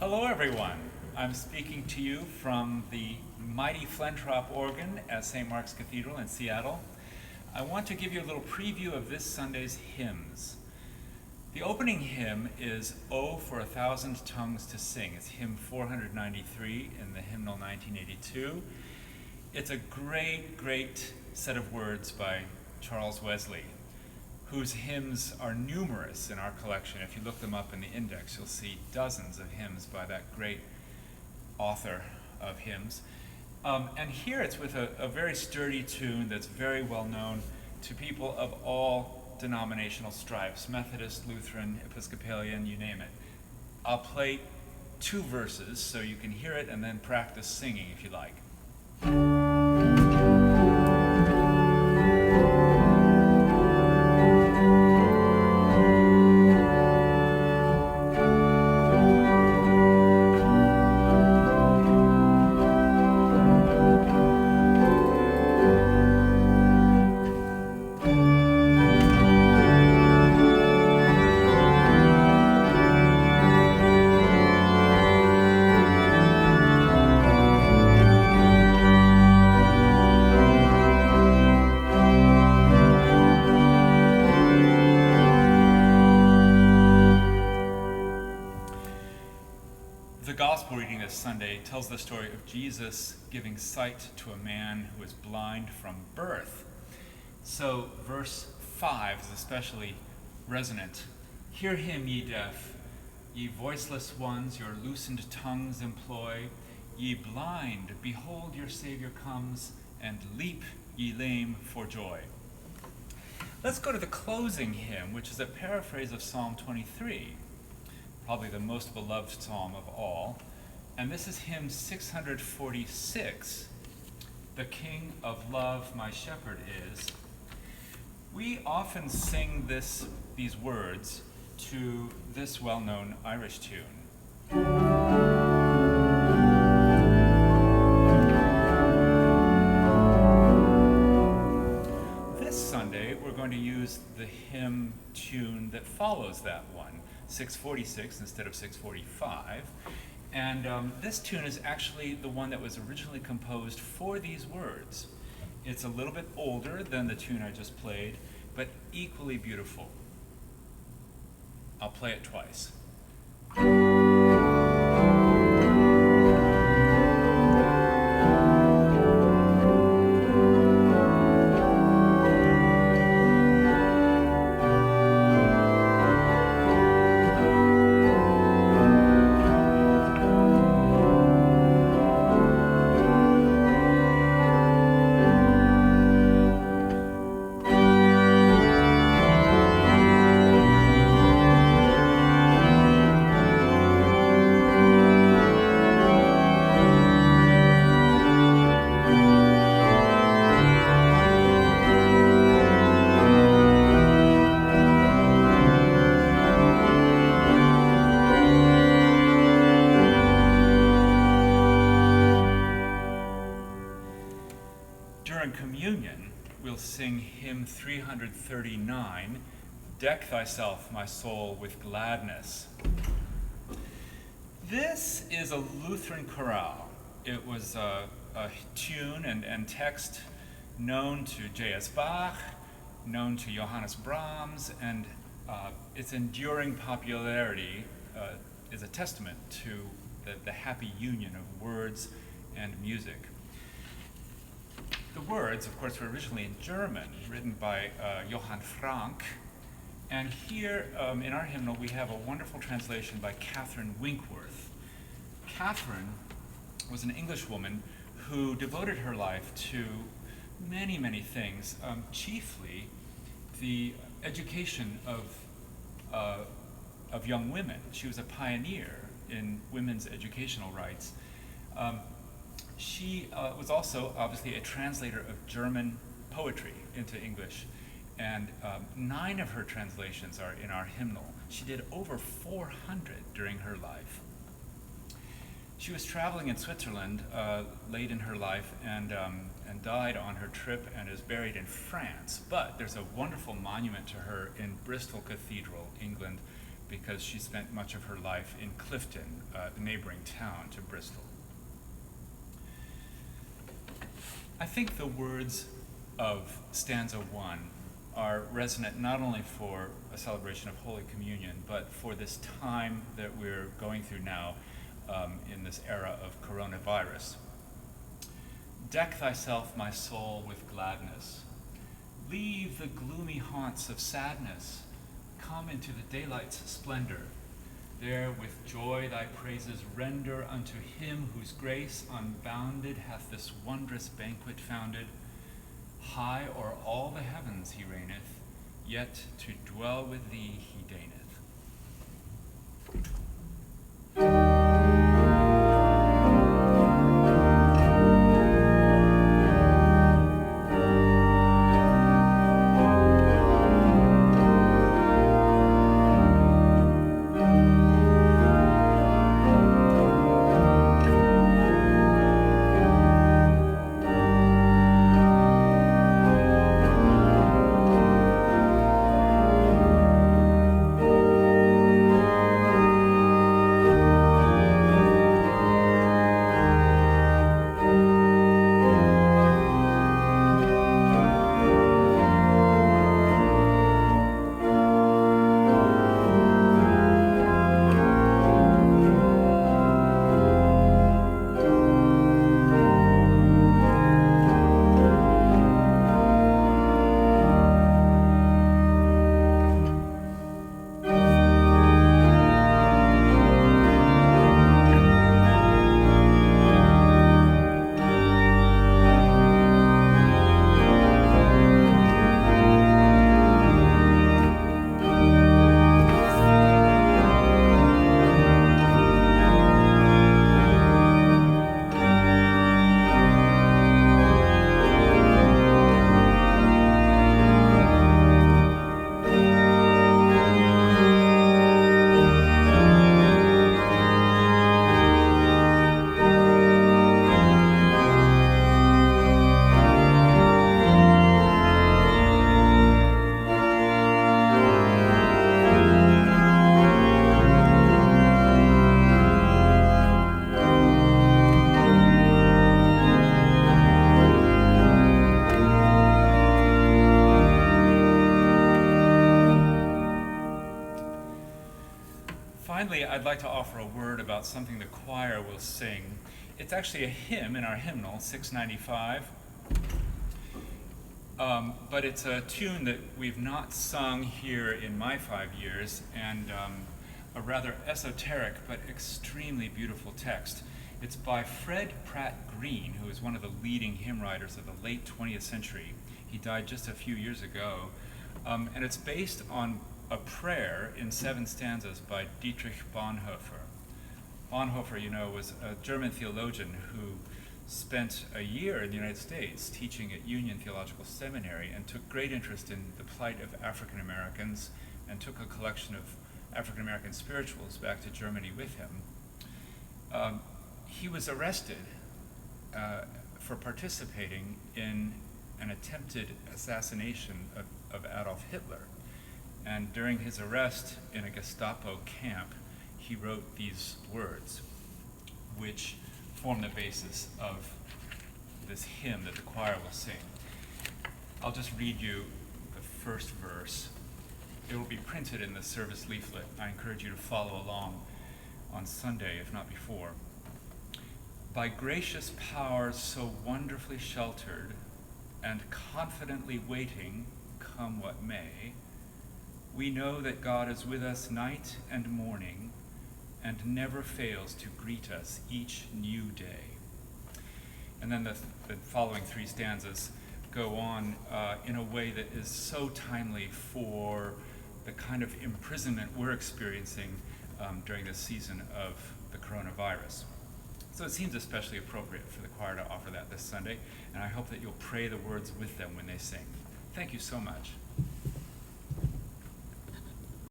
Hello, everyone. I'm speaking to you from the mighty Flentrop organ at St. Mark's Cathedral in Seattle. I want to give you a little preview of this Sunday's hymns. The opening hymn is "Oh, for a Thousand Tongues to Sing." It's hymn 493 in the hymnal 1982. It's a great set of words by Charles Wesley, whose hymns are numerous in our collection. If you look them up in the index, you'll see dozens of hymns by that great author of hymns. And here it's with a very sturdy tune that's very well known to people of all denominational stripes, Methodist, Lutheran, Episcopalian, you name it. I'll play two verses so you can hear it and then practice singing if you like. The gospel reading this Sunday tells the story of Jesus giving sight to a man who was blind from birth. So verse 5 is especially resonant. "Hear him, ye deaf, ye voiceless ones, your loosened tongues employ. Ye blind, behold your Savior comes, and leap, ye lame, for joy." Let's go to the closing hymn, which is a paraphrase of Psalm 23. Probably the most beloved psalm of all. And this is hymn 646, "The King of Love my Shepherd is." We often sing these words to this well-known Irish tune. This Sunday, we're going to use the hymn tune that follows that one, 646 instead of 645. And this tune is actually the one that was originally composed for these words. It's a little bit older than the tune I just played, but equally beautiful. I'll play it twice. During communion, we'll sing hymn 339, "Deck thyself, my soul, with gladness." This is a Lutheran chorale. It was a tune and text known to J.S. Bach, known to Johannes Brahms, and its enduring popularity is a testament to the happy union of words and music. The words, of course, were originally in German, written by Johann Frank. And here in our hymnal, we have a wonderful translation by Catherine Winkworth. Catherine was an Englishwoman who devoted her life to many things, chiefly the education of young women. She was a pioneer in women's educational rights. She was also obviously a translator of German poetry into English, and 9 of her translations are in our hymnal. She did over 400 during her life. She was traveling in Switzerland late in her life and died on her trip and is buried in France. But there's a wonderful monument to her in Bristol Cathedral, England, because she spent much of her life in Clifton, the neighboring town to Bristol. I think the words of stanza 1 are resonant not only for a celebration of Holy Communion, but for this time that we're going through now in this era of coronavirus. Deck thyself, my soul, with gladness. Leave the gloomy haunts of sadness. Come into the daylight's splendor. There with joy thy praises render unto him whose grace unbounded hath this wondrous banquet founded. High o'er all the heavens he reigneth, yet to dwell with thee he deigneth. Finally, I'd like to offer a word about something the choir will sing. It's actually a hymn in our hymnal, 695, but it's a tune that we've not sung here in my 5 years, and a rather esoteric but extremely beautiful text. It's by Fred Pratt Green, who is one of the leading hymn writers of the late 20th century. He died just a few years ago, and it's based on a prayer in 7 stanzas by Dietrich Bonhoeffer. Bonhoeffer, you know, was a German theologian who spent a year in the United States teaching at Union Theological Seminary and took great interest in the plight of African Americans and took a collection of African American spirituals back to Germany with him. He was arrested for participating in an attempted assassination of Adolf Hitler. And during his arrest in a Gestapo camp, he wrote these words, which form the basis of this hymn that the choir will sing. I'll just read you the first verse. It will be printed in the service leaflet. I encourage you to follow along on Sunday, if not before. By gracious powers so wonderfully sheltered and confidently waiting, come what may, we know that God is with us night and morning and never fails to greet us each new day. And then the following 3 stanzas go on in a way that is so timely for the kind of imprisonment we're experiencing during this season of the coronavirus. So it seems especially appropriate for the choir to offer that this Sunday, and I hope that you'll pray the words with them when they sing. Thank you so much.